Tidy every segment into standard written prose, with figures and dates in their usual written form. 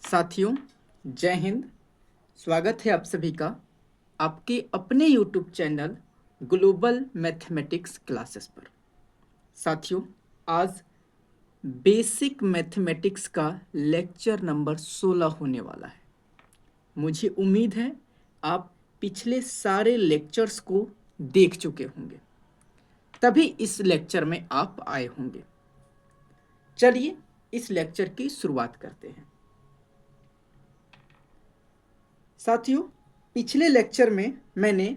साथियों, जय हिंद। स्वागत है आप सभी का आपके अपने YouTube channel global mathematics classes पर। साथियों, आज बेसिक मैथमेटिक्स का लेक्चर नंबर 16 होने वाला है। मुझे उम्मीद है आप पिछले सारे लेक्चर्स को देख चुके होंगे, तभी इस लेक्चर में आप आए होंगे। चलिए इस लेक्चर की शुरुआत करते हैं। साथियों, पिछले लेक्चर में मैंने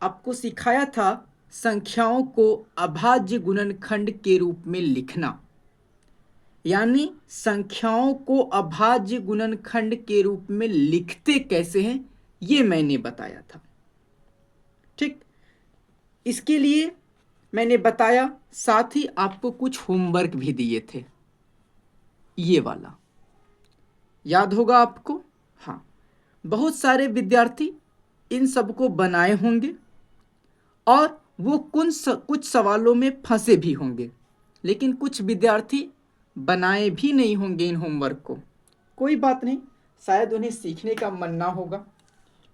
आपको सिखाया था संख्याओं को अभाज्य गुणनखंड के रूप में लिखना, यानी संख्याओं को अभाज्य गुणनखंड के रूप में लिखते कैसे हैं ये मैंने बताया था। ठीक, इसके लिए मैंने बताया, साथ ही आपको कुछ होमवर्क भी दिए थे। ये वाला याद होगा आपको? हाँ, बहुत सारे विद्यार्थी इन सबको बनाए होंगे और वो कुछ सवालों में फंसे भी होंगे, लेकिन कुछ विद्यार्थी बनाए भी नहीं होंगे इन होमवर्क को। कोई बात नहीं, शायद उन्हें सीखने का मन ना होगा,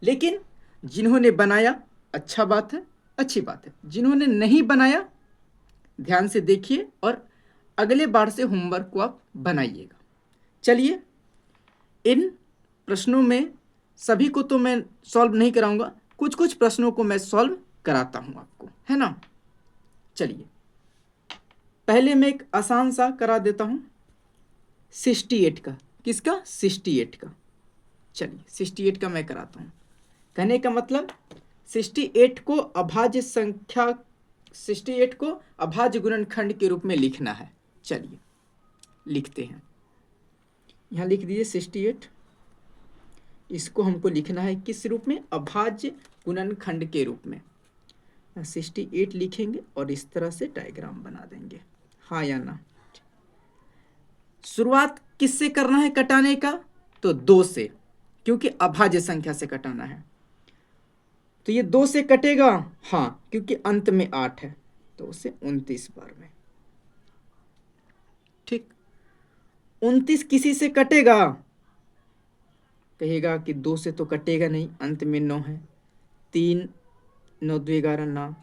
लेकिन जिन्होंने बनाया अच्छा बात है, अच्छी बात है। जिन्होंने नहीं बनाया ध्यान से देखिए और अगले बार से होमवर्क को आप बनाइएगा। चलिए, इन प्रश्नों में सभी को तो मैं सॉल्व नहीं कराऊंगा, कुछ कुछ प्रश्नों को मैं सॉल्व कराता हूं आपको, है ना। चलिए, पहले मैं एक आसान सा करा देता हूं 68 का। किसका? 68 का। चलिए 68 का मैं कराता हूं। कहने का मतलब 68 को अभाज्य संख्या, 68 को अभाज्य गुणनखंड के रूप में लिखना है। चलिए लिखते हैं, यहां लिख दीजिए 68। इसको हमको लिखना है किस रूप में? अभाज्य गुणनखंड के रूप में। 68 लिखेंगे और इस तरह से डायग्राम बना देंगे, हाँ या ना। शुरुआत किससे करना है कटाने का? तो 2 से, क्योंकि अभाज्य संख्या से कटाना है। तो ये 2 से कटेगा, हाँ, क्योंकि अंत में 8 है, तो उसे 29 बार में। ठीक, 29 किसी से कटेगा? कहेगा कि 2 से तो कटेगा नहीं, अंत में 9 है। 3 9 2 11 9,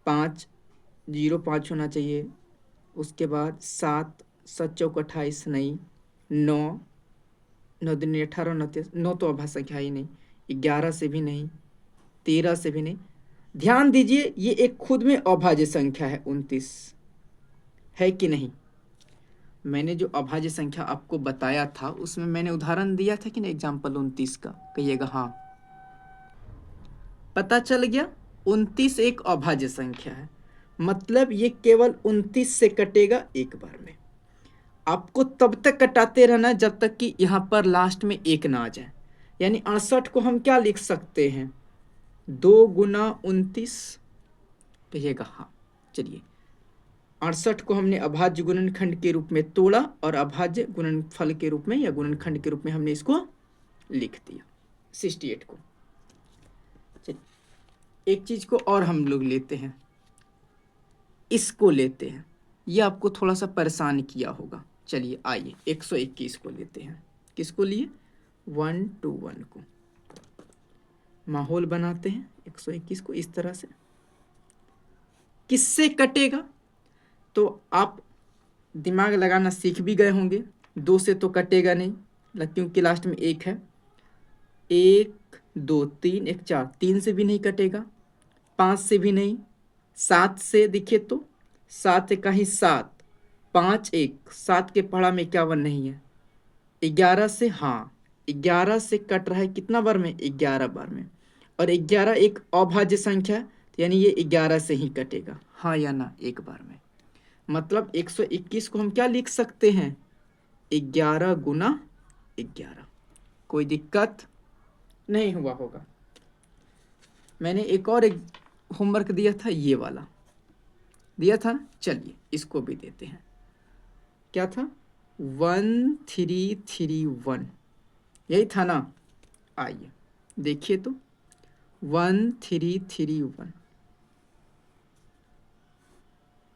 5 0 5 होना चाहिए। उसके बाद 7 7 चौक 28 नहीं, 9 9 दिन 18 9 9 तो अभाज्य संख्या ही नहीं, 11 से भी नहीं, 13 से भी नहीं। ध्यान दीजिए, ये एक खुद में अभाज्य संख्या है 29, है कि नहीं? मैंने जो अभाज्य संख्या आपको बताया था उसमें मैंने उदाहरण दिया था कि नहीं, एग्जाम्पल 29 का। कहिएगा हाँ। पता चल गया, 29 एक अभाज्य संख्या है, मतलब ये केवल 29 से कटेगा एक बार में। आपको तब तक कटाते रहना जब तक कि यहाँ पर लास्ट में 1 ना आ जाए। यानी 68 को हम क्या लिख सकते हैं? 2 गुना 29। कहिएगा हाँ। चलिए, 68 को हमने अभाज्य गुणनखंड के रूप में तोड़ा और अभाज्य गुणनफल के रूप में या गुणनखंड के रूप में हमने इसको लिख दिया 68 को। चलिए, एक चीज को और हम लोग लेते हैं, इसको लेते हैं। ये आपको थोड़ा सा परेशान किया होगा। चलिए आइए 121 को लेते हैं। किसको लिए? 1 2 1 को। माहौल बनाते हैं 121 को इस तरह से। किससे कटेगा? तो आप दिमाग लगाना सीख भी गए होंगे। 2 से तो कटेगा नहीं, क्योंकि लास्ट में 1 है। 1 2 3 1 4, 3 से भी नहीं कटेगा, 5 से भी नहीं, 7 से देखिए तो 7 का ही 7, 5 1, 7 के पढ़ा में 51 नहीं है। 11 से, हाँ 11 से कट रहा है कितना बार में? 11 बार में। और 11 एक अभाज्य संख्या है, यानी ये 11 से ही कटेगा, हाँ या ना, एक बार में। मतलब 121 को हम क्या लिख सकते हैं? 11 गुना 11। कोई दिक्कत नहीं हुआ होगा। मैंने एक और होमवर्क दिया था, ये वाला दिया था ना। चलिए इसको भी देते हैं। क्या था? 1331, यही था ना। आइए देखिए तो, 1331।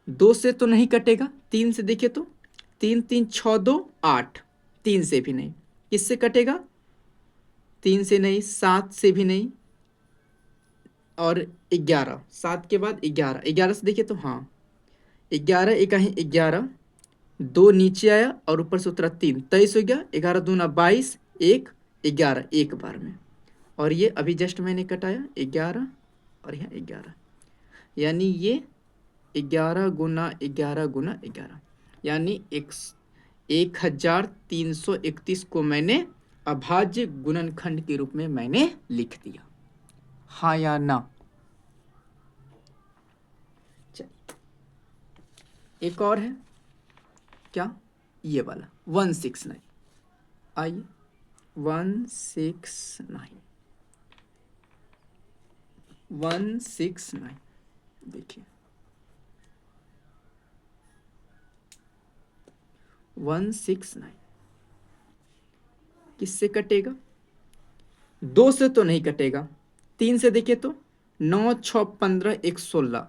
2 से तो नहीं कटेगा, 3 से देखिए तो, 3 3 6 2 8, 3 से भी नहीं। किससे कटेगा? 3 से नहीं, 7 से भी नहीं, और 11, 7 के बाद 11, 11 से देखिए तो हाँ 11 इकाई 11, 2 नीचे आया और ऊपर से उतरा 3, 23 हो गया। 11 दूना 22, 1 11 एक बार में। और ये अभी जस्ट मैंने कटाया 11 और यहाँ 11, यानी ये 11 गुना 11 गुना 11, यानी 1331 को मैंने अभाज्य गुणनखंड के रूप में मैंने लिख दिया। हाँ या ना? चलिए एक और है, क्या? ये वाला 169। आइए 169 देखिए 169 किससे कटेगा? 2 से तो नहीं कटेगा, 3 से देखिए तो 9 6 15 1 16,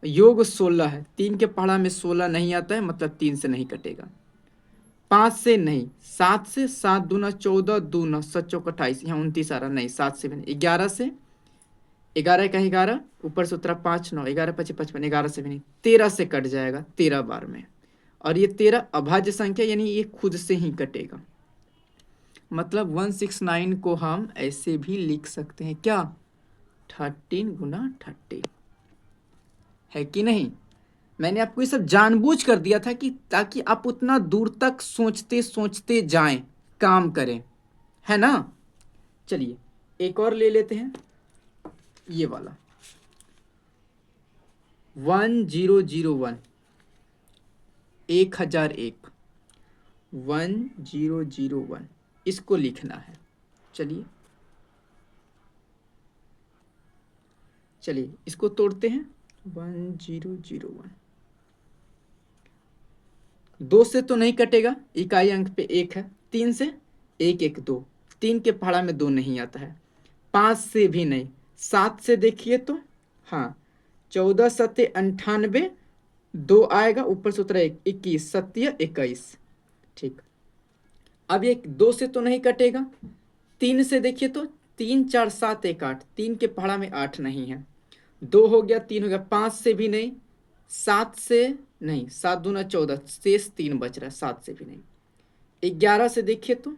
योग 16 है, 3 के पहाड़ा में 16 नहीं आता है, मतलब 3 से नहीं कटेगा। 5 से नहीं, 7 से, 7 दूना 14, दूना 7 चौक 28, यहाँ 29 आ रहा, नहीं 7 से भी नहीं। 11 से, 11 का 11, ऊपर से उतरा 5 9, 11 25 55, 11 से भी नहीं। 13 से कट जाएगा 13 बार में, और ये 13 अभाज्य संख्या, यानी ये खुद से ही कटेगा। मतलब 169 को हम ऐसे भी लिख सकते हैं, क्या? 13 गुना 30, है कि नहीं? मैंने आपको ये सब जानबूझ कर दिया था कि ताकि आप उतना दूर तक सोचते सोचते जाएं, काम करें, है ना? चलिए एक और ले लेते हैं, ये वाला 1001, 1001, 1001, इसको लिखना है। चलिए इसको तोड़ते हैं। 1001, 2 से तो नहीं कटेगा, इकाई अंक पे 1 है। 3 से 1 1 2, 3 के पहाड़ा में 2 नहीं आता है। 5 से भी नहीं। 7 से देखिए तो हाँ 14 7 98, 2 आएगा, ऊपर से उतरा 1 21, 7 21, ठीक। अब ये 2 से तो नहीं कटेगा। 3 से देखिए तो 3 4 7 1 8, 3 के पहाड़ा में 8 नहीं है। 2 हो गया, 3 हो गया, 5 से भी नहीं, 7 से नहीं, 7 दूना 14, शेष 3 बच रहा है, 7 से भी नहीं। 11 से देखिए तो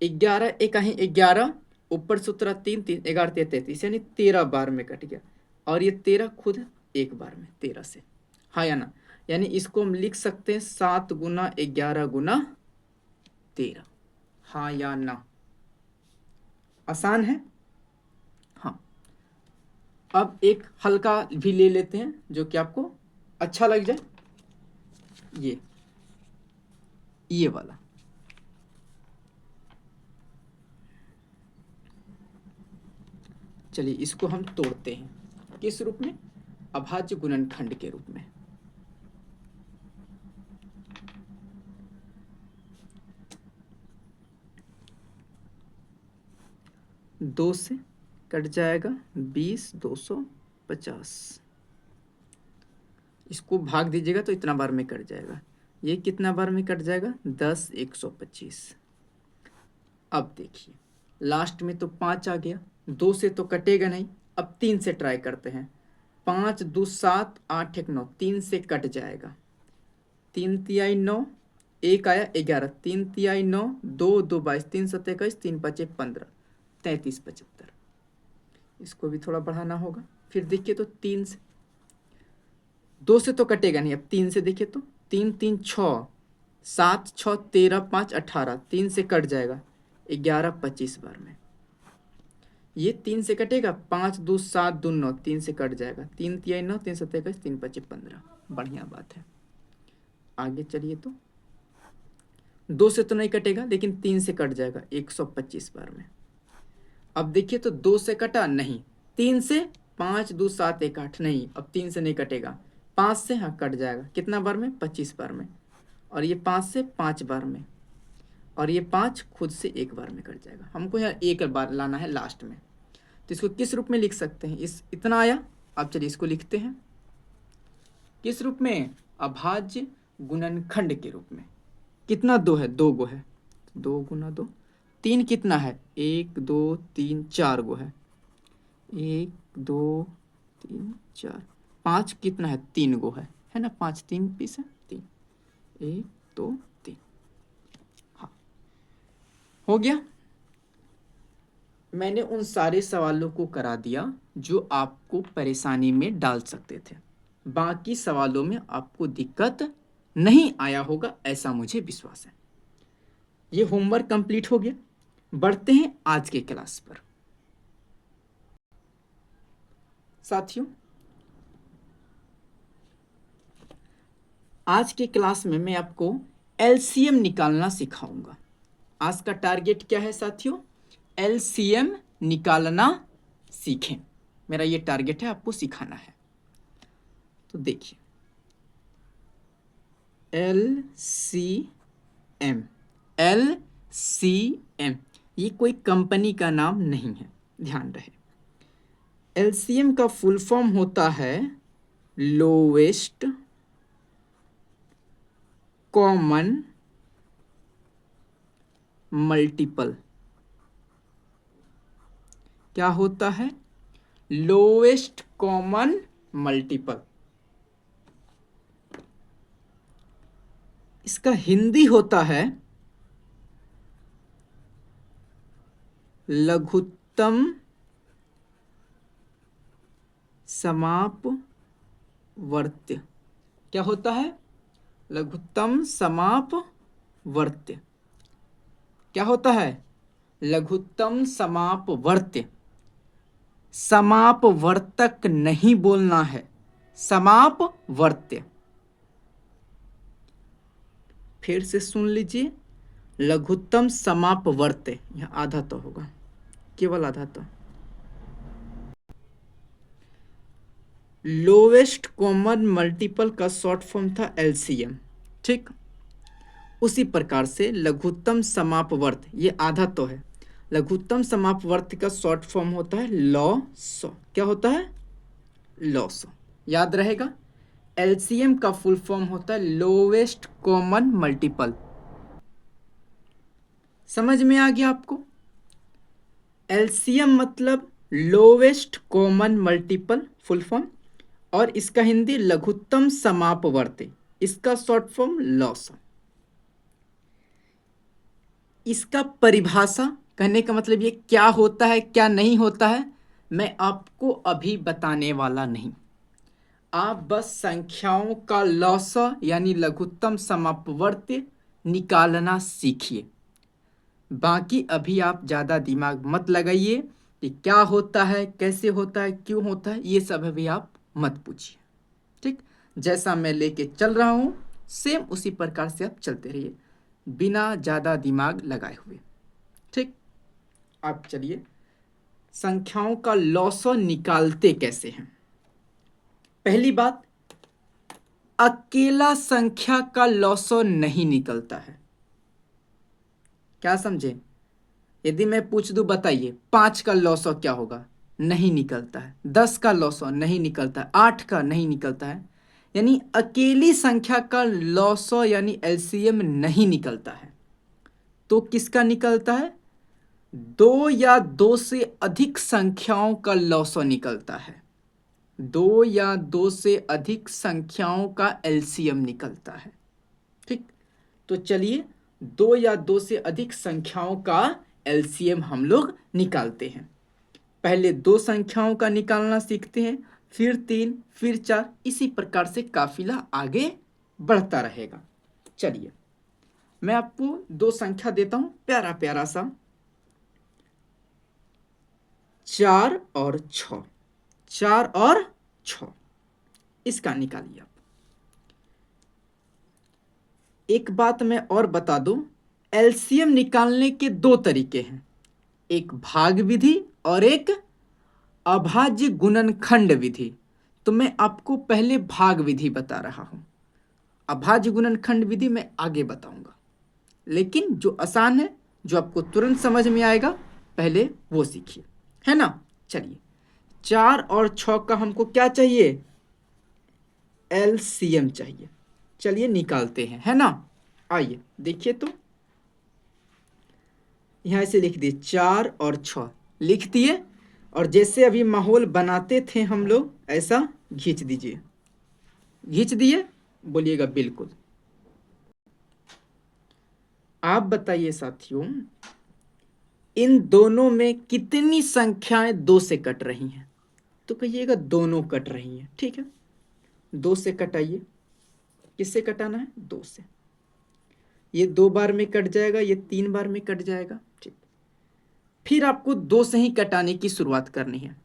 11 एक कहीं 11, ऊपर से उतरा 3 3, 11 33, यानी 13 बार में कट गया, और ये 13 खुद एक बार में 13 से, हाँ या ना? यानी इसको हम लिख सकते हैं 7 गुना 11 गुना 13, हाँ या ना? आसान है। हाँ, अब एक हल्का भी ले लेते हैं जो कि आपको अच्छा लग जाए, ये वाला। चलिए इसको हम तोड़ते हैं, किस रूप में? अभाज्य गुणनखंड के रूप में। दो से कट जाएगा 20, 250, इसको भाग दीजिएगा तो इतना बार में कट जाएगा। ये कितना बार में कट जाएगा? 10 125। अब देखिए लास्ट में तो 5 आ गया, 2 से तो कटेगा नहीं। अब 3 से ट्राई करते हैं। 5 2 7 8 1 9, 3 से कट जाएगा। 3 तिहाई 9, 1 आया 11, 3 तिहाई 9, 2 2 22, 3 7 21, 3 5 15, 33 75। इसको भी थोड़ा बढ़ाना होगा। फिर देखिए तो 3 से, 2 से तो कटेगा नहीं। अब 3 से देखिए तो 3 3 6, 7 6 13 5 18, 3 से कट जाएगा 11 25 बार में। ये 3 से कटेगा, 5 2 7 2 9, 3 से कट जाएगा। 3 तिहाई 9, 3 7 21, 3 5 15, बढ़िया बात है। आगे चलिए तो 2 से तो नहीं कटेगा, लेकिन 3 से कट जाएगा 125 बार में। अब देखिए तो 2 से कटा नहीं, 3 से 5 2 7 1 8 नहीं, अब 3 से नहीं कटेगा। 5 से हाँ कट जाएगा, कितना बार में? 25 बार में। और ये 5 से 5 बार में, और ये 5 खुद से 1 बार में कट जाएगा। हमको यहाँ 1 बार लाना है लास्ट में, तो इसको किस रूप में लिख सकते हैं? इतना आया। अब चलिए इसको लिखते हैं किस रूप में? अभाज्य गुणनखंड के रूप में। कितना 2 है? 2 गो है, 2 गुना 2, 3 कितना है, 1 2 3 4 गो है, 1 2 3 4, 5 कितना है, 3 गो है ना, 5 3 पीस है, 3, 1 2 3। हाँ, हो गया। मैंने उन सारे सवालों को करा दिया जो आपको परेशानी में डाल सकते थे। बाकी सवालों में आपको दिक्कत नहीं आया होगा, ऐसा मुझे विश्वास है। ये होमवर्क कंप्लीट हो गया। बढ़ते हैं आज के क्लास पर। साथियों, आज के क्लास में मैं आपको एलसीएम निकालना सिखाऊंगा। आज का टारगेट क्या है साथियों, एलसीएम निकालना सीखें। मेरा ये टारगेट है, आपको सिखाना है। तो देखिए, एलसीएम, एलसीएम ये कोई कंपनी का नाम नहीं है, ध्यान रहे। एलसीएम का फुल फॉर्म होता है लोवेस्ट कॉमन मल्टीपल। क्या होता है, लोवेस्ट कॉमन मल्टीपल। इसका हिंदी होता है लघुत्तम समापवर्त्य। क्या होता है, लघुत्तम समापवर्त्य। क्या होता है, लघुत्तम समापवर्त्य। समापवर्तक नहीं बोलना है, समापवर्त्य। फिर से सुन लीजिए, लघुत्तम समापवर्त्य। यह आधा तो होगा, केवल आधा तो। लोवेस्ट कॉमन मल्टीपल का शॉर्ट फॉर्म था एलसीएम, ठीक। उसी प्रकार से लघुत्तम समापवर्त्य, ये आधा तो है। लघुत्तम समापवर्त्य का शॉर्ट फॉर्म होता है लॉ-सॉ। क्या होता है, लॉ-सॉ। याद रहेगा, एलसीएम का फुल फॉर्म होता है लोवेस्ट कॉमन मल्टीपल। समझ में आ गया आपको, एलसीएम मतलब lowest common multiple full form, और इसका हिंदी लघुत्तम समापवर्त्य, इसका शॉर्ट फॉर्म लॉ-सॉ। इसका परिभाषा कहने का मतलब ये क्या होता है क्या नहीं होता है, मैं आपको अभी बताने वाला नहीं। आप बस संख्याओं का लॉ-सॉ यानी लघुत्तम समापवर्त्य निकालना सीखिए। बाकी अभी आप ज़्यादा दिमाग मत लगाइए कि क्या होता है, कैसे होता है, क्यों होता है, ये सब अभी आप मत पूछिए, ठीक। जैसा मैं लेके चल रहा हूँ सेम उसी प्रकार से आप चलते रहिए, बिना ज़्यादा दिमाग लगाए हुए, ठीक। आप चलिए, संख्याओं का लॉ-सॉ निकालते कैसे हैं। पहली बात, अकेला संख्या का लॉ-सॉ नहीं निकलता है। क्या समझे, यदि मैं पूछ दूं बताइए 5 का लॉ-सॉ क्या होगा, नहीं निकलता है। 10 का लॉ-सॉ नहीं निकलता है, 8 का नहीं निकलता है। यानी अकेली संख्या का लॉ-सॉ यानी एलसीएम नहीं निकलता है। तो किसका निकलता है, 2 या 2 से अधिक संख्याओं का लॉ-सॉ निकलता है। 2 या 2 से अधिक संख्याओं का एलसीएम निकलता है, ठीक। तो चलिए 2 या 2 से अधिक संख्याओं का एलसीएम हम लोग निकालते हैं। पहले 2 संख्याओं का निकालना सीखते हैं, फिर 3, फिर 4, इसी प्रकार से काफिला आगे बढ़ता रहेगा। चलिए, मैं आपको 2 संख्या देता हूं, प्यारा प्यारा सा, 4 और 6। 4 और 6 इसका निकालिए आप। एक बात मैं और बता दूं, एलसीएम निकालने के 2 तरीके हैं, एक भाग विधि और एक अभाज्य गुणनखंड विधि। तो मैं आपको पहले भाग विधि बता रहा हूं, अभाज्य गुणनखंड विधि मैं आगे बताऊंगा। लेकिन जो आसान है, जो आपको तुरंत समझ में आएगा, पहले वो सीखिए, है ना। चलिए, 4 और 6 का हमको क्या चाहिए, एलसीएम चाहिए। चलिए निकालते हैं, है ना। आइए देखिए, तो यहाँ ऐसे लिख दिए 4 और 6 लिख दिए, और जैसे अभी माहौल बनाते थे हम लोग ऐसा खींच दीजिए। खींच दिए? बोलिएगा बिल्कुल। आप बताइए साथियों, इन दोनों में कितनी संख्याएं 2 से कट रही हैं? तो कहिएगा दोनों कट रही हैं। ठीक है, 2 से कटाइए। किससे कटाना है? 2 से। ये 2 बार में कट जाएगा, ये 3 बार में कट जाएगा। ठीक, फिर आपको 2 से ही कटाने की शुरुआत करनी है।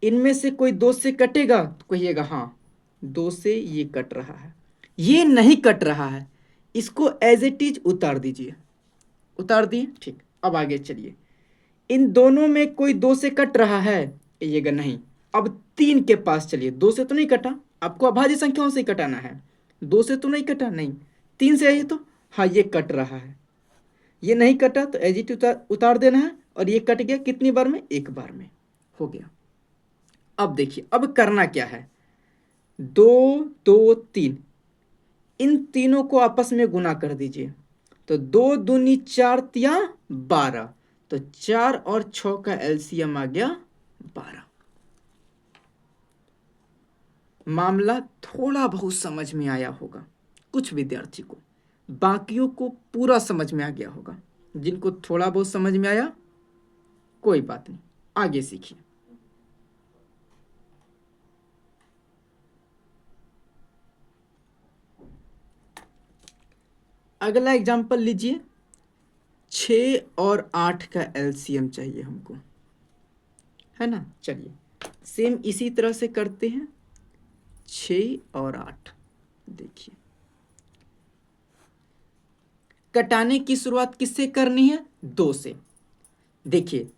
इनमें से कोई 2 से कटेगा तो कहिएगा हाँ 2 से ये कट रहा है। ये नहीं कट रहा है, इसको एज इट इज उतार दीजिए। उतार दिए? ठीक, अब आगे चलिए। इन दोनों में कोई 2 से कट रहा है, कहिएगा नहीं। अब 3 के पास चलिए। 2 से तो नहीं कटा, आपको अभाज्य संख्याओं से कटाना है। 2 से तो नहीं कटा, नहीं। 3 से आइए तो हाँ ये कट रहा है। ये नहीं कटा तो एज इट उतार देना है, और ये कट गया कितनी बार में? 1 बार में। हो गया। अब देखिए अब करना क्या है। 2 2 3, इन तीनों को आपस में गुना कर दीजिए। तो 2 दूनी 4 तिया 12, तो 4 और 6 का एलसीएम आ गया 12। मामला थोड़ा बहुत समझ में आया होगा कुछ विद्यार्थी को, बाकियों को पूरा समझ में आ गया होगा। जिनको थोड़ा बहुत समझ में आया कोई बात नहीं, आगे सीखिए। अगला एग्जाम्पल लीजिए। 6 और 8 का एलसीएम चाहिए हमको, है ना। चलिए सेम इसी तरह से करते हैं। 6 और 8, देखिए कटाने की शुरुआत किससे करनी है? 2 से। देखिए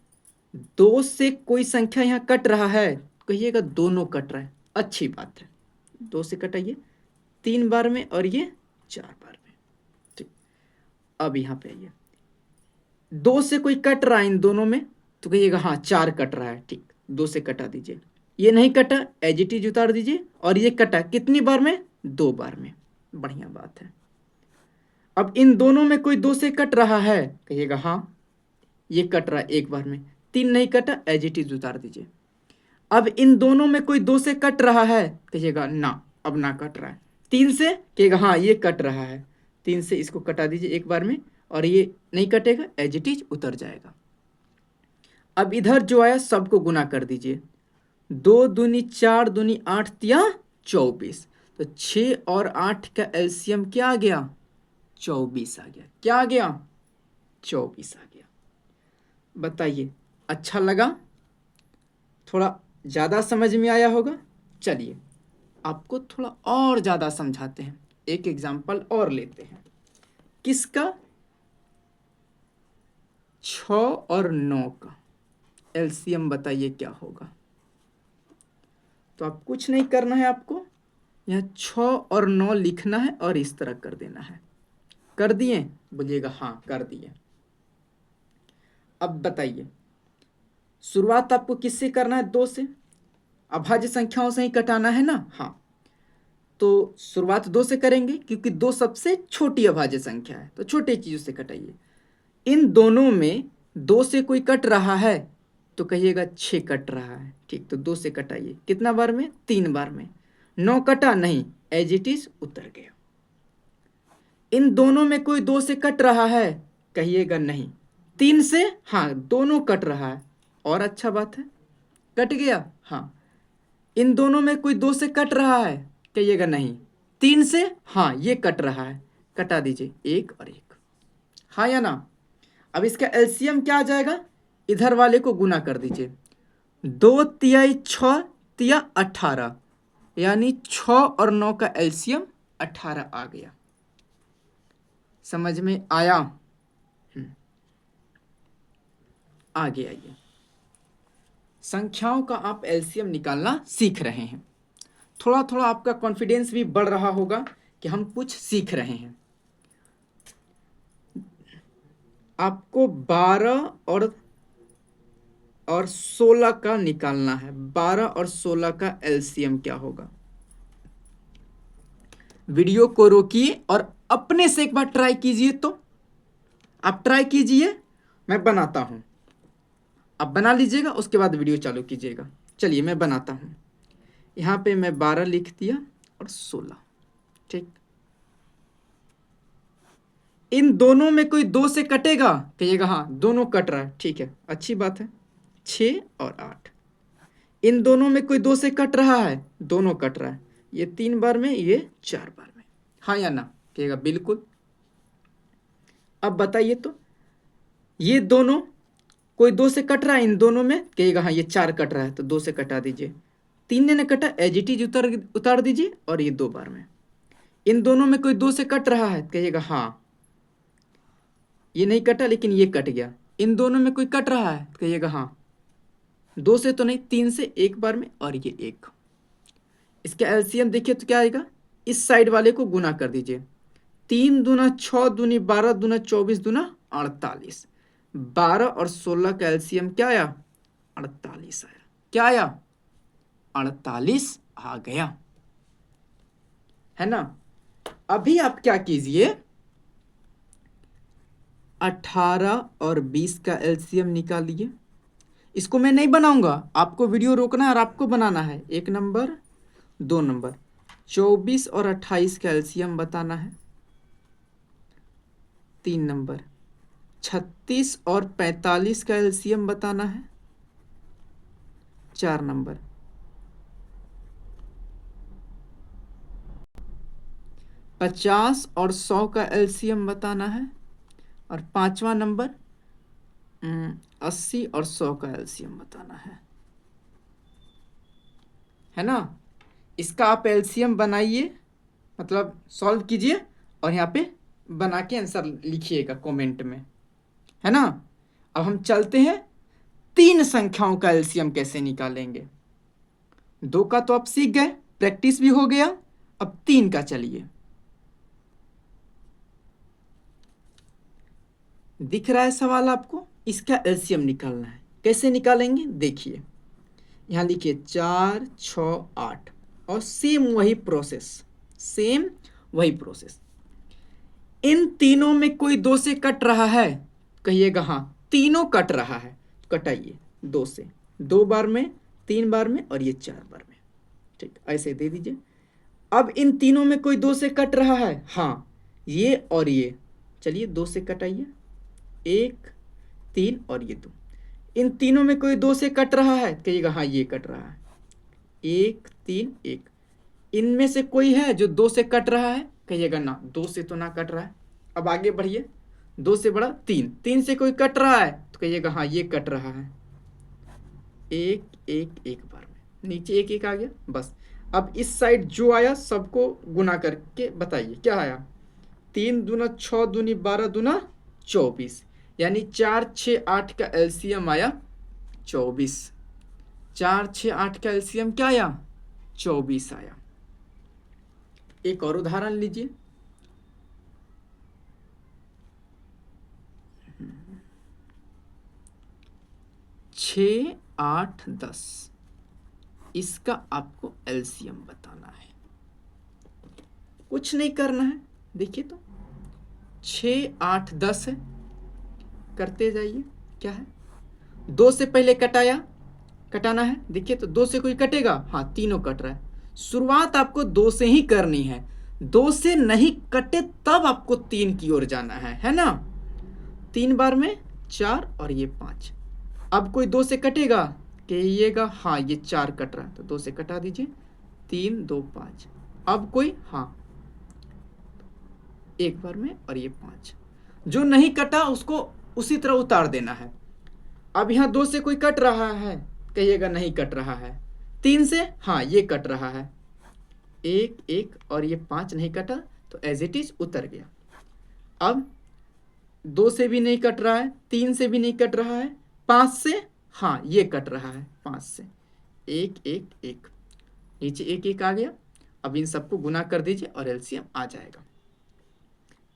2 से कोई संख्या यहाँ कट रहा है, कहिएगा दोनों कट रहा है, अच्छी बात है। 2 से कटाइए 3 बार में और ये 4 बार में। ठीक, अब यहाँ पे आइए। 2 से कोई कट रहा है इन दोनों में, तो कहिएगा हाँ 4 कट रहा है। ठीक, 2 से कटा दीजिए। ये नहीं कटा, एज इट इज उतार दीजिए। और ये कटा कितनी बार में? 2 बार में। बढ़िया बात है। अब इन दोनों में कोई 2 से कट रहा है, कहिएगा हाँ ये कट रहा है 1 बार में। 3 नहीं कटा, एज इट इज उतार दीजिए। अब इन दोनों में कोई 2 से कट रहा है, कहिएगा ना अब ना कट रहा है। 3 से, कहिएगा हाँ ये कट रहा है। 3 से इसको कटा दीजिए 1 बार में, और ये नहीं कटेगा, एज इट इज उतर जाएगा। अब इधर जो आया सबको गुना कर दीजिए। 2 दूनी 4 दूनी 8 तिया 24, तो 6 और 8 का एलसीएम क्या आ गया? 24 आ गया। क्या आ गया? 24 आ गया। बताइए अच्छा लगा? थोड़ा ज़्यादा समझ में आया होगा। चलिए आपको थोड़ा और ज़्यादा समझाते हैं, एक एग्जाम्पल और लेते हैं। किसका? 6 और 9 का एलसीएम बताइए क्या होगा। तो आप कुछ नहीं करना है, आपको यहाँ 6 और 9 लिखना है और इस तरह कर देना है। कर दिए? बोलिएगा हाँ कर दिए। अब बताइए शुरुआत आपको किससे करना है? 2 से। अभाज्य संख्याओं से ही कटाना है ना। हाँ, तो शुरुआत 2 से करेंगे क्योंकि 2 सबसे छोटी अभाज्य संख्या है, तो छोटे चीजों से कटाइए। इन दोनों में 2 से कोई कट रहा है, तो कहिएगा 6 कट रहा है। ठीक, तो 2 से कटाइए कितना बार में? 3 बार में। 9 कटा नहीं, एज इट इज उतर गया। इन दोनों में कोई 2 से कट रहा है, कहिएगा नहीं। 3 से, हाँ दोनों कट रहा है, और अच्छा बात है कट गया। हाँ, इन दोनों में कोई 2 से कट रहा है, कहिएगा नहीं। 3 से, हाँ ये कट रहा है, कटा दीजिए 1 और 1। हाँ या ना? अब इसका एलसीएम क्या आ जाएगा? इधर वाले को गुना कर दीजिए। 2 तिहाई 6 तिया 18, यानी 6 और 9 का एलसीएम 18 आ गया। समझ में आया? आगे आइए। संख्याओं का आप एलसीएम निकालना सीख रहे हैं। थोड़ा थोड़ा आपका कॉन्फिडेंस भी बढ़ रहा होगा कि हम कुछ सीख रहे हैं। आपको 12 और 16 का निकालना है। 12 और 16 का एलसीएम क्या होगा? वीडियो को रोकिए और अपने से एक बार ट्राई कीजिए। तो आप ट्राई कीजिए, मैं बनाता हूँ, आप बना लीजिएगा, उसके बाद वीडियो चालू कीजिएगा। चलिए मैं बनाता हूँ। यहाँ पे मैं 12 लिख दिया और 16, ठीक। इन दोनों में कोई 2 से कटेगा, कहिएगा हाँ दोनों कट रहा है, ठीक है, अच्छी बात है। 6 और 8, इन दोनों में कोई 2 से कट रहा है, दोनों कट रहा है, ये 3 बार में, ये 4 बार में, हाँ या ना, कहिएगा बिल्कुल। अब बताइए तो, ये दोनों कोई 2 से कट रहा है इन दोनों में, कहिएगा हाँ ये 4 कट रहा है, तो 2 से कटा दीजिए। 3 ने कटा, एज इट इज उतार दीजिए, और ये 2 बार में। इन दोनों में कोई 2 से कट रहा है, कहिएगा हाँ, ये नहीं कटा लेकिन ये कट गया। इन दोनों में कोई कट रहा है, कहिएगा हाँ, 2 से तो नहीं, 3 से 1 बार में, और ये 1। इसका एलसीएम देखिए तो क्या आएगा, इस साइड वाले को गुना कर दीजिए। 3 दूना 6 दूनी 12 दूना 24 दूना 48, 12 और 16 का एलसीएम क्या आया, 48 आया। क्या आया, 48 आ गया, है ना। अभी आप क्या कीजिए, 18 और 20 का एलसीएम निकालिए। इसको मैं नहीं बनाऊंगा, आपको वीडियो रोकना है और आपको बनाना है। 1 नंबर, 2 नंबर, 24 और 28 का एलसीएम बताना है। 3 नंबर, 36 और 45 का एलसीएम बताना है। 4 नंबर, 50 और 100 का एलसीएम बताना है। और 5वां नंबर, 80 और 100 का एलसीएम बताना है ना। इसका आप एलसीएम बनाइए, मतलब सॉल्व कीजिए, और यहाँ पे बना के आंसर लिखिएगा कमेंट में, है ना। अब हम चलते हैं 3 संख्याओं का एलसीएम कैसे निकालेंगे। 2 का तो आप सीख गए, प्रैक्टिस भी हो गया। अब 3 का चलिए, दिख रहा है सवाल आपको, इसका एलसीएम निकालना है। कैसे निकालेंगे देखिए, यहाँ लिखिए 4, 6, 8, और सेम वही प्रोसेस, सेम वही प्रोसेस। इन तीनों में कोई 2 से कट रहा है, कहिएगा हाँ, तीनों कट रहा है, कटाइए 2 से, 2 बार में, 3 बार में, और ये 4 बार में, ठीक, ऐसे दे दीजिए। अब इन तीनों में कोई 2 से कट रहा है, हाँ, ये और ये, चलिए 2 से कटाइए, 1, 3 और ये 2। इन तीनों में कोई 2 से कट रहा है, कहिएगा हाँ ये कट रहा है, 1, 3, 1। इनमें से कोई है जो 2 से कट रहा है, कहिएगा ना, 2 से तो ना कट रहा है। अब आगे बढ़िए, 2 से बड़ा 3, 3 से कोई कट रहा है, तो कहिएगा हाँ ये कट रहा है, 1, 1, 1 बार में, नीचे 1, 1 आ गया बस। अब इस साइड जो आया सबको गुना करके बताइए क्या आया। 3 दूना 6 दूनी 12 दूना 24, यानी 4, 6, 8 का एलसीएम आया 24। 4, 6, 8 का एलसीएम क्या आया, 24 आया। एक और उदाहरण लीजिए, 6, 8, 10, इसका आपको एलसीएम बताना है। कुछ नहीं करना है, देखिए तो 6, 8, 10 है, करते जाइए। क्या है, 2 से पहले कटाना है, देखिए तो 2 से कोई कटेगा, हाँ तीनों कट रहा है। शुरुआत आपको 2 से ही करनी है, 2 से नहीं कटे तब आपको 3 की ओर जाना है ना। 3 बार में 4 और ये 5। अब कोई 2 से कटेगा, कहिएगा हाँ ये 4 कट रहा है, तो 2 से कटा दीजिए, 3, 2, 5। अब कोई, हाँ 1 बार में, और ये 5। जो नहीं कटा उसको उसी तरह उतार देना है। अब यहाँ 2 से कोई कट रहा है, कहिएगा नहीं कट रहा है। 3 से, हाँ ये कट रहा है, 1, 1, और ये 5 नहीं कटा, तो एज इट इज उतर गया। अब 2 से भी नहीं कट रहा है, 3 से भी नहीं कट रहा है, 5 से, हाँ ये कट रहा है, 5 से, 1, 1, 1, नीचे 1, 1 आ गया। अब इन सबको गुना कर दीजिए और एलसीएम आ जाएगा।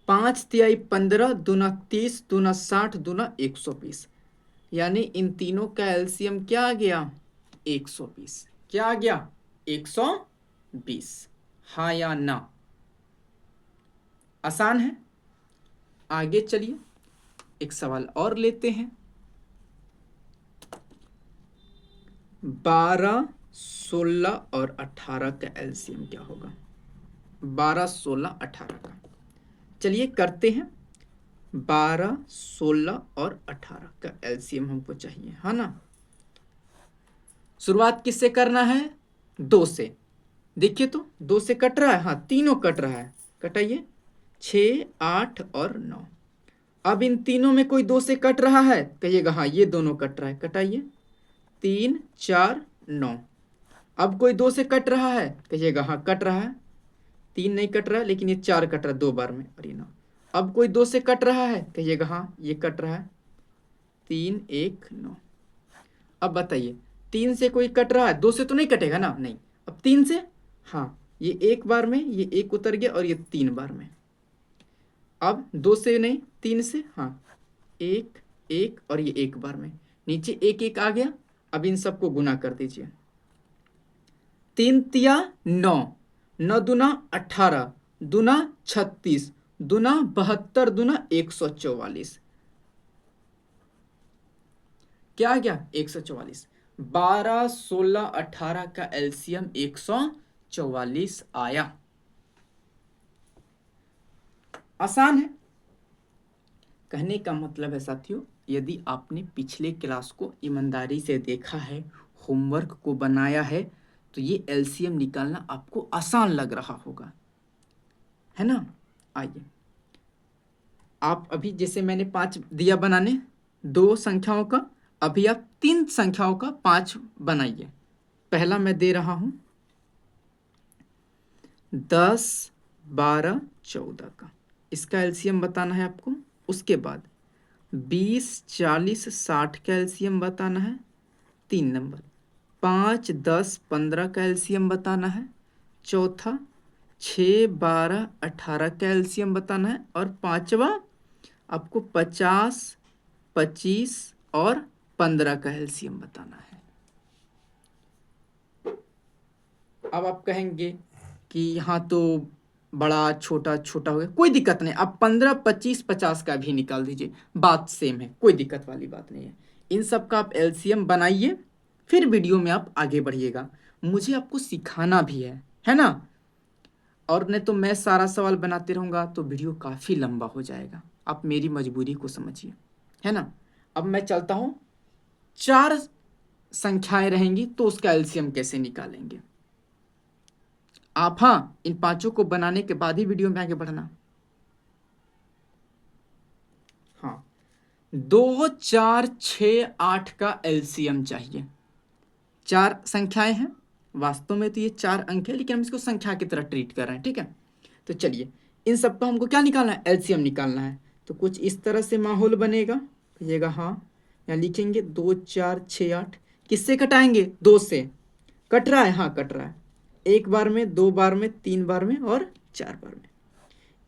5 तिहाई 15 दूना 30 दूना 60 दूना 120, यानी इन तीनों का एलसीएम क्या आ गया, 120। क्या आ गया, 120, हाँ या ना। आसान है। आगे चलिए, एक सवाल और लेते हैं। 12, 16 और 18 का एलसीएम क्या होगा? 12, 16, 18 का चलिए करते हैं। 12, 16 और 18 का एलसीएम हमको चाहिए, है ना। शुरुआत किससे करना है? 2 से। देखिए तो 2 से कट रहा है, हाँ तीनों कट रहा है, कटाइए। 6, 8 और 9। अब इन तीनों में कोई 2 से कट रहा है? कहिएगा हाँ ये दोनों कट रहा है, कटाइए। 3, 4, 9। अब कोई 2 से कट रहा है? कहिएगा हाँ कट रहा है। 3 नहीं कट रहा है, लेकिन ये 4 कट रहा है 2 बार में, और ये 9। अब कोई 2 से कट रहा है? कहिएगा हाँ ये कट रहा है। 3, 1, 9। अब बताइए 3 से कोई कट रहा है? 2 से तो नहीं कटेगा ना, नहीं। अब 3 से, हाँ ये 1 बार में, ये 1 उतर गया, और ये 3 बार में। अब 2 से नहीं, 3 से, हाँ 1, 1 और ये 1 बार में, नीचे 1, 1 आ गया। अब इन सबको गुना कर दीजिए। 3 तिया 9, 9 दूना 18, दूना 36, दूना 72, दूना 144। क्या आ गया? 144। 12, 16, 18 का एलसीएम 144 आया। आसान है। कहने का मतलब है साथियों, यदि आपने पिछले क्लास को ईमानदारी से देखा है, होमवर्क को बनाया है, तो ये एलसीएम निकालना आपको आसान लग रहा होगा, है ना। आइए, आप अभी जैसे मैंने 5 दिया बनाने 2 संख्याओं का, अभी आप 3 संख्याओं का 5 बनाइए। पहला मैं दे रहा हूं 10, 12, 14 का, इसका एलसीएम बताना है आपको। उसके बाद 20, 40, 60 का एलसीएम बताना है, 3 नंबर। 5, 10, 15 का एलसीएम बताना है, चौथा। 6, 12, 18 का एलसीएम बताना है, और पांचवा आपको 50, 25 और 15 का एलसीएम बताना है। अब आप कहेंगे कि यहाँ तो बड़ा छोटा छोटा हो गया, कोई दिक्कत नहीं, आप 15, 25, 50 का भी निकाल दीजिए, बात सेम है, कोई दिक्कत वाली बात नहीं है। इन सब का आप एलसीएम बनाइए, फिर वीडियो में आप आगे बढ़िएगा। मुझे आपको सिखाना भी है ना। और नहीं तो मैं सारा सवाल बनाते रहूँगा तो वीडियो काफ़ी लंबा हो जाएगा, आप मेरी मजबूरी को समझिए, है ना। अब मैं चलता हूँ, 4 संख्याएं रहेंगी तो उसका एलसीएम कैसे निकालेंगे आप। हाँ, इन 5 को बनाने के बाद ही वीडियो में आगे बढ़ना। हाँ, 2, 4, 6, 8 का एलसीएम चाहिए। 4 संख्याएं हैं, वास्तव में तो ये 4 अंक है, लेकिन हम इसको संख्या की तरह ट्रीट कर रहे हैं, ठीक है। तो चलिए, इन सबका हमको क्या निकालना है? एलसीएम निकालना है। तो कुछ इस तरह से माहौल बनेगा, कहिएगा हाँ। यहाँ लिखेंगे 2, 4, 6, 8। किससे कटाएंगे? 2 से। कट रहा है? हाँ कट रहा है, 1 बार में, 2 बार में, 3 बार में और 4 बार में।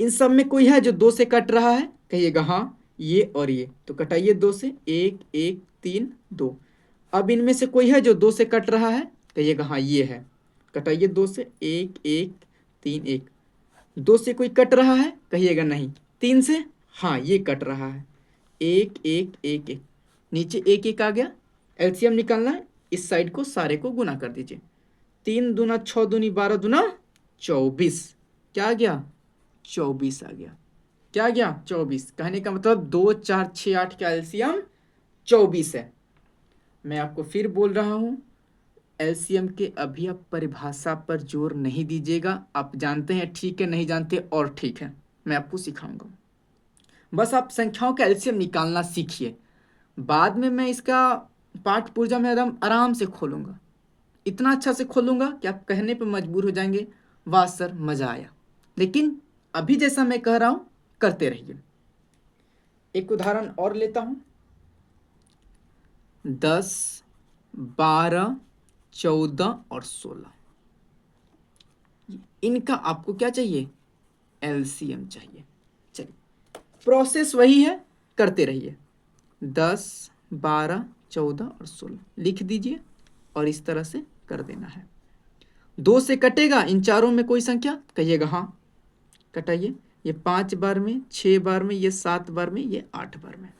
इन सब में कोई है जो 2 से कट रहा है? कहिएगा हाँ ये और ये, तो कटाइए 2 से। 1, 1, 3, 2। अब इनमें से कोई है जो 2 से कट रहा है? कहिएगा हाँ ये है, कटाइए 2 से। 1, 1, 3, 1। 2 से कोई कट रहा है? कहिएगा नहीं। 3 से, हाँ ये कट रहा है। 1, 1, 1, 1, नीचे 1, 1 आ गया। एलसीएम निकालना है, इस साइड को सारे को गुना कर दीजिए। 3 दूना 6 दूनी 12 दूना 24। क्या आ गया? 24 आ गया। क्या आ गया? 24। कहने का मतलब 2, 4, 6, 8 का एलसीएम 24 है। मैं आपको फिर बोल रहा हूं, एलसीएम के अभी आप परिभाषा पर जोर नहीं दीजिएगा। आप जानते हैं ठीक है, नहीं जानते और ठीक है, मैं आपको सिखाऊंगा। बस आप संख्याओं का एलसीएम निकालना सीखिए, बाद में मैं इसका पाठ पूर्जा में एकदम आराम से खोलूंगा, इतना अच्छा से खोलूंगा कि आप कहने पर मजबूर हो जाएंगे, वाह सर मजा आया। लेकिन अभी जैसा मैं कह रहा हूं करते रहिए। एक उदाहरण और लेता हूं। 10, 12, 14 और 16, इनका आपको क्या चाहिए? एलसीएम चाहिए। चलिए, प्रोसेस वही है, करते रहिए। 10, 12, 14 और 16 लिख दीजिए, और इस तरह से कर देना है। 2 से कटेगा इन चारों में कोई संख्या? कहिएगा हाँ, कटाइए। ये 5 बार में, 6 बार में, ये 7 बार में, ये 8 बार में।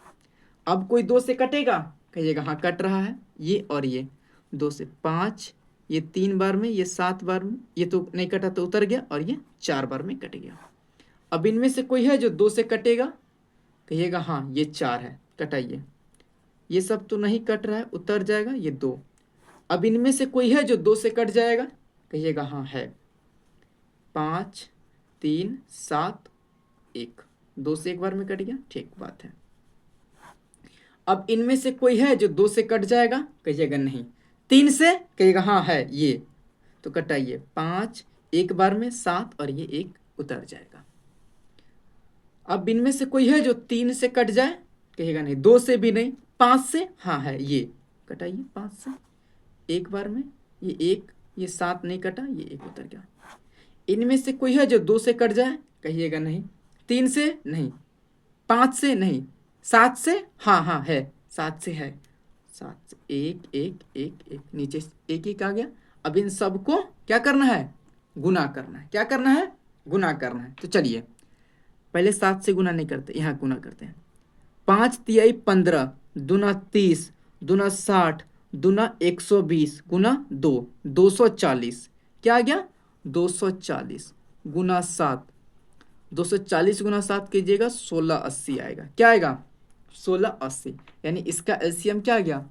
अब कोई 2 से कटेगा, कहिएगा हाँ कट रहा है। ये और ये 2 से 5, ये 3 बार में, ये 7 बार में, ये तो नहीं कटा तो उतर गया, और ये 4 बार में कट गया। अब इनमें से कोई है जो 2 से कटेगा, कहिएगा हाँ ये 4 है, कटाइए। ये सब तो नहीं कट रहा है, उतर जाएगा, ये 2। अब इनमें से कोई है जो 2 से कट जाएगा, कहिएगा हाँ है। 5, 3, 7, 1, 2 से एक बार में कट गया, ठीक बात है। अब इनमें से कोई है जो 2 से कट जाएगा, कहिएगा नहीं। 3 से, कहिएगा हाँ है ये, तो कटाइए। 5 एक बार में, 7 और ये 1 उतर जाएगा। अब इनमें से कोई है जो 3 से कट जाए, कहिएगा नहीं। 2 से भी नहीं, 5 से, हाँ है ये, कटाइए। 5 से एक बार में, ये 1, ये 7 नहीं कटा, ये 1 उतर गया। इनमें से कोई है जो 2 से कट जाए, कहिएगा नहीं। 3 से नहीं, 5 से नहीं, 7 से, हाँ हाँ है, 7 से है। 7 से 1 1 1 1, नीचे 1 1 आ गया। अब इन सबको क्या करना है, गुना करना है। क्या करना है, गुना करना है। तो चलिए पहले 7 से गुना नहीं करते, यहाँ गुना करते हैं। 5 तिहाई 15, दूना 30, दूना 60, दूना 120, गुना 2, 240। क्या आ गया, 240 गुना 7। 240 गुना 7 कीजिएगा, 1680 आएगा। क्या आएगा, 1680। यानी इसका एलसीएम क्या आ गया,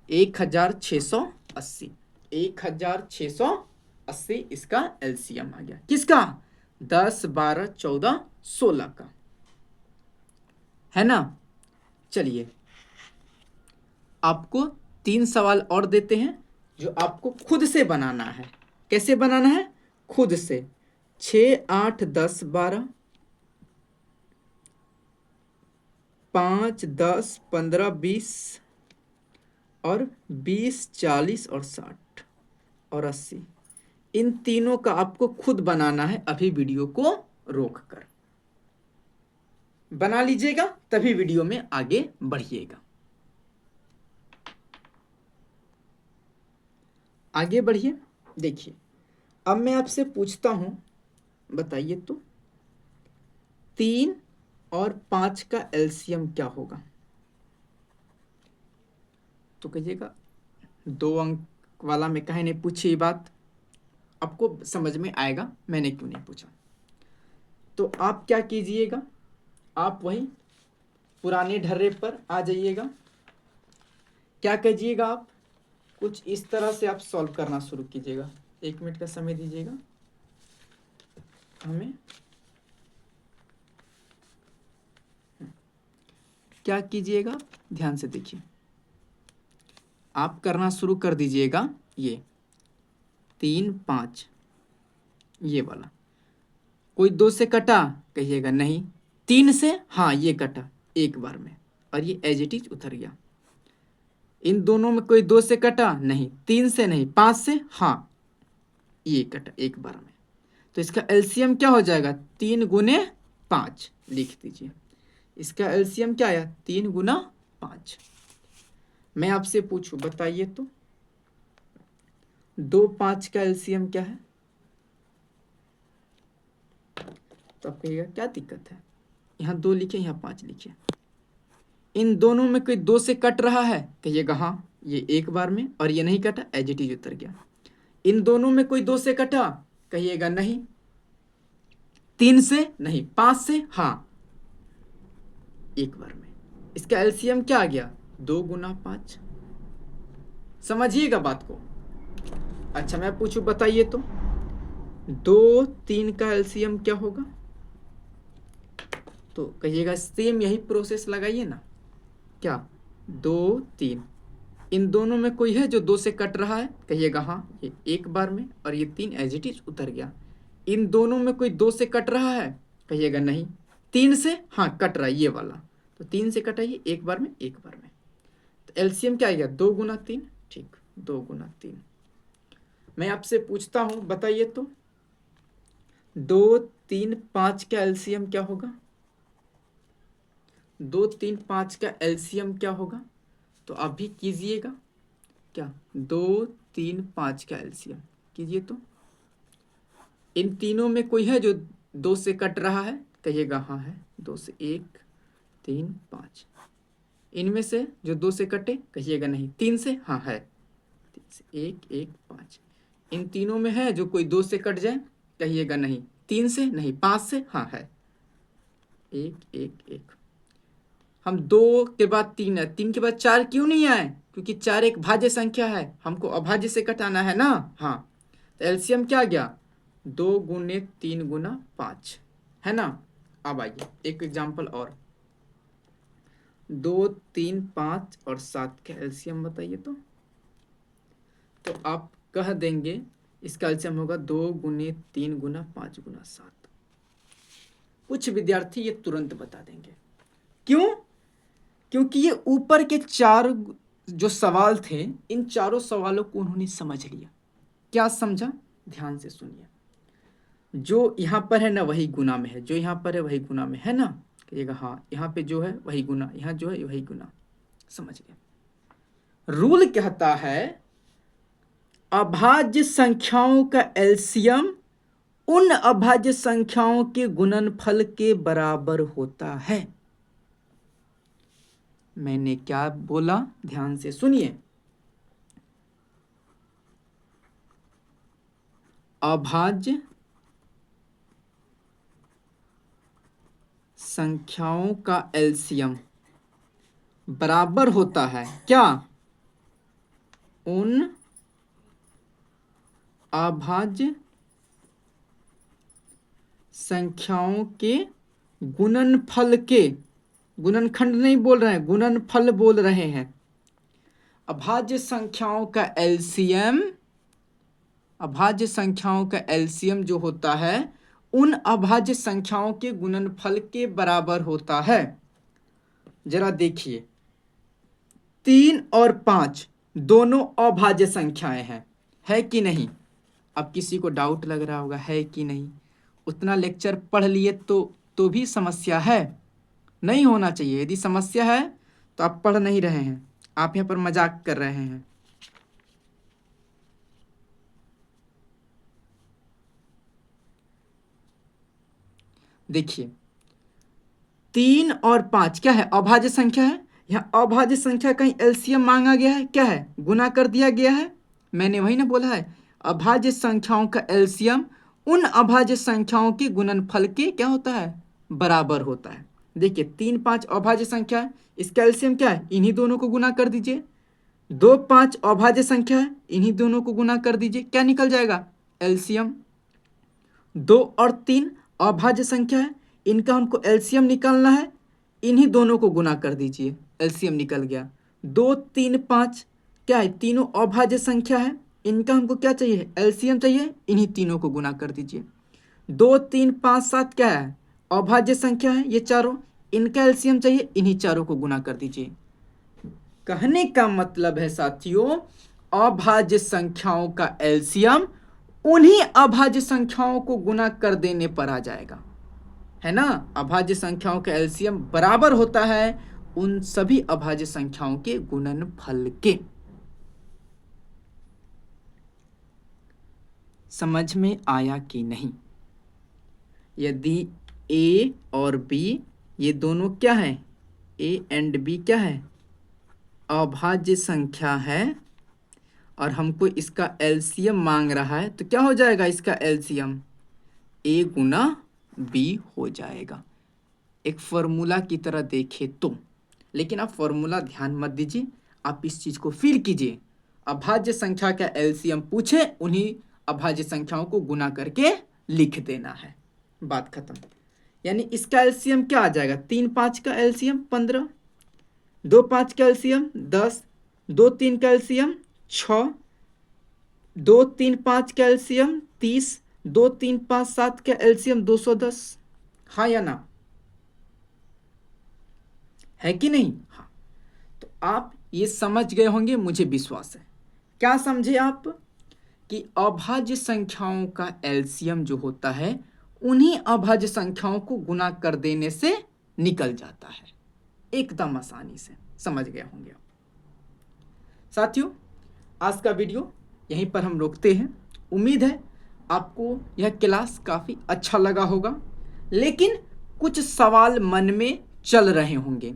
1680। 1680 इसका एलसीएम आ गया। किसका, 10, 12, 14, 16 का, है ना। चलिए आपको 3 सवाल और देते हैं जो आपको खुद से बनाना है। कैसे बनाना है, खुद से। 6, 8, 10, 12, 5, 10, 15, 20 और 20, 40 और 60 और 80। इन तीनों का आपको खुद बनाना है, अभी वीडियो को रोक कर बना लीजिएगा, तभी वीडियो में आगे बढ़िएगा। आगे बढ़िए। देखिए अब मैं आपसे पूछता हूं, बताइए तो 3 और 5 का एलसीएम क्या होगा। तो कहिएगा 2 अंक वाला में कहीं नहीं पूछी, ये बात आपको समझ में आएगा मैंने क्यों नहीं पूछा। तो आप क्या कीजिएगा, आप वही पुराने ढर्रे पर आ जाइएगा। क्या कीजिएगा, आप कुछ इस तरह से आप सॉल्व करना शुरू कीजिएगा। 1 मिनट का समय दीजिएगा हमें। क्या कीजिएगा, ध्यान से देखिए, आप करना शुरू कर दीजिएगा। ये 3, 5 ये वाला, कोई 2 से कटा, कहिएगा नहीं। 3 से, हाँ ये कटा एक बार में, और ये एज इट इज उतर गया। इन दोनों में कोई 2 से कटा, नहीं। 3 से नहीं, 5 से, हाँ ये कटा एक बार में। तो इसका एलसीएम क्या हो जाएगा, 3 गुने 5 लिख दीजिए। इसका एलसीएम क्या आया, 3 गुना 5। मैं आपसे पूछूं, बताइए तो 2, 5 का एलसीएम क्या है। तो आप कहिएगा क्या दिक्कत है, यहाँ 2 लिखे, यहाँ 5 लिखे। इन दोनों में कोई 2 से कट रहा है, कहिएगा हाँ ये एक बार में, और ये नहीं कटा, एज इट इज उतर गया। इन दोनों में कोई 2 से कटा, कहिएगा नहीं। 3 से नहीं, 5 से, हाँ एक बार में। इसका एलसीएम क्या आ गया, 2 गुना 5। समझिएगा बात को। अच्छा मैं पूछूं, बताइए तो 2, 3 का एलसीएम क्या होगा। तो कहिएगा सेम यही प्रोसेस लगाइए ना। क्या, 2, 3, इन दोनों में कोई है जो 2 से कट रहा है, कहिएगा हाँ ये एक बार में, और ये 3 एज इट इज उतर गया। इन दोनों में कोई 2 से कट रहा है, कहिएगा नहीं। 3 से, हाँ कट रहा है ये वाला, तो 3 से कटाइए एक बार में, एक बार में। तो एलसीएम क्या आएगा, 2 गुना 3, ठीक 2 गुना 3। मैं आपसे पूछता हूं, बताइए तो 2, 3, 5 का एलसीएम क्या होगा। 2, 3, 5 का एलसीएम क्या होगा, तो आप भी कीजिएगा। क्या, 2, 3, 5 का एलसीएम कीजिए। तो इन तीनों में कोई है जो 2 से कट रहा है, कहिएगा हाँ है। 2 से 1 3 5। इनमें से जो 2 से कटे, कहिएगा नहीं। 3 से हाँ है। 3 से 1 1 5। इन तीनों में है जो कोई 2 से कट जाए, कहिएगा नहीं। 3 से नहीं, 5 से हाँ है। 1 1 1। हम 2 के बाद 3 है, 3 के बाद 4 क्यों नहीं आए? क्योंकि 4 एक भाज्य संख्या है, हमको अभाज्य से कटाना है ना। हाँ, तो एलसीएम क्या गया? 2 गुने 3 गुना 5, है ना। अब आइए एक एग्जाम्पल और। 2 3 5 और 7 का एलसीएम बताइए तो आप कह देंगे इसका एलसीएम होगा 2 गुने 3 गुना 5 गुना 7। कुछ विद्यार्थी ये तुरंत बता देंगे। क्यों? क्योंकि ये ऊपर के 4 जो सवाल थे, इन चारों सवालों को उन्होंने समझ लिया। क्या समझा? ध्यान से सुनिए। जो यहाँ पर है ना वही गुना में है, जो यहाँ पर है वही गुना में है ना। कहिएगा हाँ, यहाँ पे जो है वही गुना, यहाँ जो है वही गुना। समझ गए? रूल कहता है अभाज्य संख्याओं का एलसीएम उन अभाज्य संख्याओं के गुणनफल के बराबर होता है। मैंने क्या बोला? ध्यान से सुनिए। अभाज्य संख्याओं का एलसीएम बराबर होता है क्या? उन अभाज्य संख्याओं के गुणनफल के, गुणनखंड नहीं बोल रहे हैं, गुणनफल बोल रहे हैं। अभाज्य संख्याओं का एलसीएम, अभाज्य संख्याओं का एलसीएम जो होता है उन अभाज्य संख्याओं के गुणनफल के बराबर होता है। जरा देखिए, 3 और 5 दोनों अभाज्य संख्याएं हैं, है कि नहीं? अब किसी को डाउट लग रहा होगा है कि नहीं। उतना लेक्चर पढ़ लिए तो भी समस्या है, नहीं होना चाहिए। यदि समस्या है तो आप पढ़ नहीं रहे हैं, आप यहाँ पर मजाक कर रहे हैं। देखिए 3 और 5 क्या है? अभाज्य संख्या है। यहाँ अभाज्य संख्या कहीं एलसीएम मांगा गया है, क्या है? गुना कर दिया गया है। मैंने वही ना बोला है, अभाज्य संख्याओं का एलसीएम उन अभाज्य संख्याओं के गुणनफल के क्या होता है? बराबर होता है। देखिए 3 5 अभाज्य संख्या है, इसका एलसीएम क्या है? इन्हीं दोनों को गुना कर दीजिए। 2 5 अभाज्य संख्या है, इन्हीं दोनों को गुना कर दीजिए। क्या निकल जाएगा? एलसीएम। 2 और 3 अभाज्य संख्या है, इनका हमको एलसीएम निकालना है, इन्हीं दोनों को गुना कर दीजिए, एलसीएम निकल गया। 2 3 5 क्या है? तीनों अभाज्य संख्या है, इनका हमको क्या चाहिए? एलसीएम चाहिए, इन्हीं तीनों को गुना कर दीजिए। 2 3 5 7 क्या है? अभाज्य संख्या है, ये चारों, इनका एलसीएम चाहिए, इन्हीं चारों को गुना कर दीजिए। कहने का मतलब है साथियों, अभाज्य संख्याओं का एलसीएम उन्हीं अभाज्य संख्याओं को गुना कर देने पर आ जाएगा, है ना। अभाज्य संख्याओं का एलसीएम बराबर होता है उन सभी अभाज्य संख्याओं के गुणनफल के। समझ में आया कि नहीं? यदि ए और बी ये दोनों क्या है? ए एंड बी क्या है? अभाज्य संख्या है और हमको इसका एलसीएम मांग रहा है, तो क्या हो जाएगा इसका एलसीएम? ए गुना बी हो जाएगा। एक फॉर्मूला की तरह देखे तो, लेकिन आप फॉर्मूला ध्यान मत दीजिए, आप इस चीज को फील कीजिए। अभाज्य संख्या का एलसीएम पूछे, उन्हीं अभाज्य संख्याओं को गुना करके लिख देना है, बात खत्म। यानी इसका एलसीएम क्या आ जाएगा? 3 5 का एलसीएम 15, 2 5 का एलसीएम 10, 2 3 का एलसीएम 6, 2 3 5 का एलसीएम 30, 2 3 5 7 का एलसीएम 210। हाँ या ना? है कि नहीं? हाँ। तो आप ये समझ गए होंगे, मुझे विश्वास है। क्या समझे आप? कि अभाज्य संख्याओं का एलसीएम जो होता है उन्हीं अभाज्य संख्याओं को गुना कर देने से निकल जाता है, एकदम आसानी से। समझ गए होंगे आप। साथियों, आज का वीडियो यहीं पर हम रोकते हैं। उम्मीद है आपको यह क्लास काफ़ी अच्छा लगा होगा, लेकिन कुछ सवाल मन में चल रहे होंगे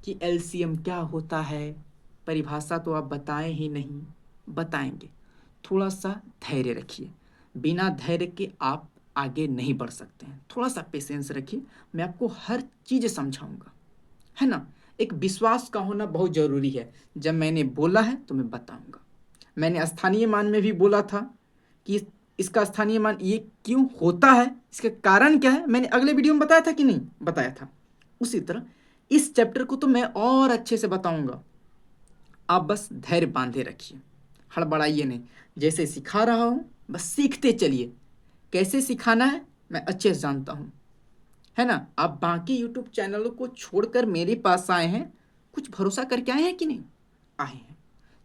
कि एलसीएम क्या होता है, परिभाषा तो आप बताएं ही नहीं। बताएंगे, थोड़ा सा धैर्य रखिए, बिना धैर्य के आप आगे नहीं बढ़ सकते हैं। थोड़ा सा पेशेंस रखिए, मैं आपको हर चीज़ समझाऊंगा, है ना। एक विश्वास का होना बहुत ज़रूरी है। जब मैंने बोला है तो मैं बताऊंगा। मैंने स्थानीय मान में भी बोला था कि इसका स्थानीय मान ये क्यों होता है, इसका कारण क्या है, मैंने अगले वीडियो में बताया था कि नहीं बताया था। उसी तरह इस चैप्टर को तो मैं और अच्छे से बताऊंगा। आप बस धैर्य बांधे रखिए, हड़बड़ाइए नहीं। जैसे सिखा रहा हूँ बस सीखते चलिए। कैसे सिखाना है मैं अच्छे से जानता हूँ, है ना। आप बाकी यूट्यूब चैनलों को छोड़कर मेरे पास आए हैं, कुछ भरोसा करके आए हैं कि नहीं आए हैं,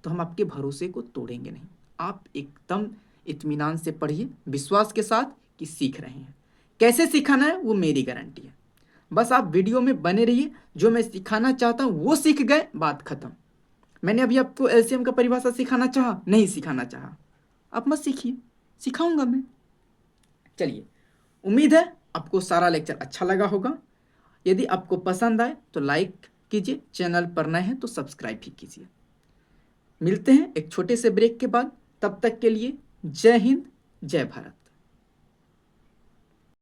तो हम आपके भरोसे को तोड़ेंगे नहीं। आप एकदम इत्मीनान से पढ़िए, विश्वास के साथ कि सीख रहे हैं। कैसे सिखाना है वो मेरी गारंटी है। बस आप वीडियो में बने रहिए, जो मैं सिखाना चाहता हूँ वो सीख गए, बात खत्म। मैंने अभी आपको एलसीएम का परिभाषा सिखाना चाहा, नहीं सिखाना चाहा, आप मत सीखिए, सिखाऊंगा मैं। चलिए, उम्मीद है आपको सारा लेक्चर अच्छा लगा होगा। यदि आपको पसंद आए तो लाइक कीजिए, चैनल पर नए हैं तो सब्सक्राइब भी कीजिए। मिलते हैं एक छोटे से ब्रेक के बाद, तब तक के लिए जय हिंद, जय भारत।